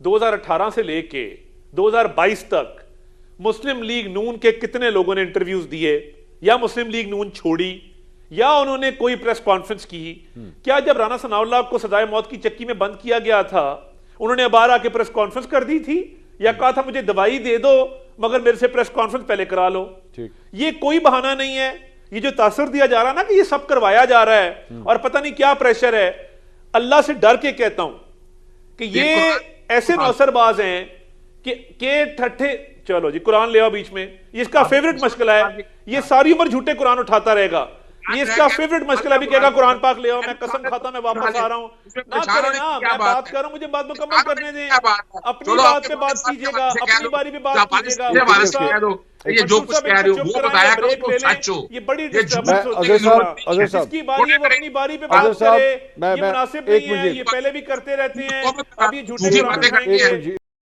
2018 سے لے کے 2022 تک مسلم لیگ نون کے کتنے لوگوں نے انٹرویوز دیے یا مسلم لیگ نون چھوڑی یا انہوں نے کوئی پریس کانفرنس کی؟ کیا جب رانا ثناء اللہ کو سزائے موت کی چکی میں بند کیا گیا تھا انہوں نے ابار آ کے پریس کانفرنس کر دی تھی یا کہا تھا مجھے دوائی دے دو مگر میرے سے پریس کانفرنس پہلے کرا لو؟ یہ کوئی بہانہ نہیں ہے. یہ جو تاثر دیا جا رہا نا کہ یہ سب کروایا جا رہا ہے اور پتہ نہیں کیا پریشر ہے, اللہ سے ڈر کے کہتا ہوں کہ یہ ایسے نوسر باز ہیں کہ ٹھٹھے. چلو جی قرآن لے آؤ بیچ میں, یہ اس کا فیوریٹ مشکلہ ہے, یہ ساری عمر جھوٹے قرآن اٹھاتا رہے گا, یہ اس کا فیوریٹ مشکلہ بھی کہے گا قرآن پاک لے آؤ, میں قسم کھاتا میں واپس آ رہا ہوں. نہ کریں نا, میں بات کر رہا ہوں, مجھے بات مکمل کرنے دیں, اپنی بات پہ بات کیجئے گا, اپنی باری پہ بات کیجئے گا. یہ جو کچھ کہہ رہے ہو وہ بتایا کرو تو سچ ہو. یہ بڑی ڈسٹربنس ہوتی ہے, جس کی باری ہے وہ اپنی باری پہ بات کرے, یہ مناسب نہیں ہے, یہ پہلے بھی کرتے رہتے ہیں, اب یہ جھوٹے قرآن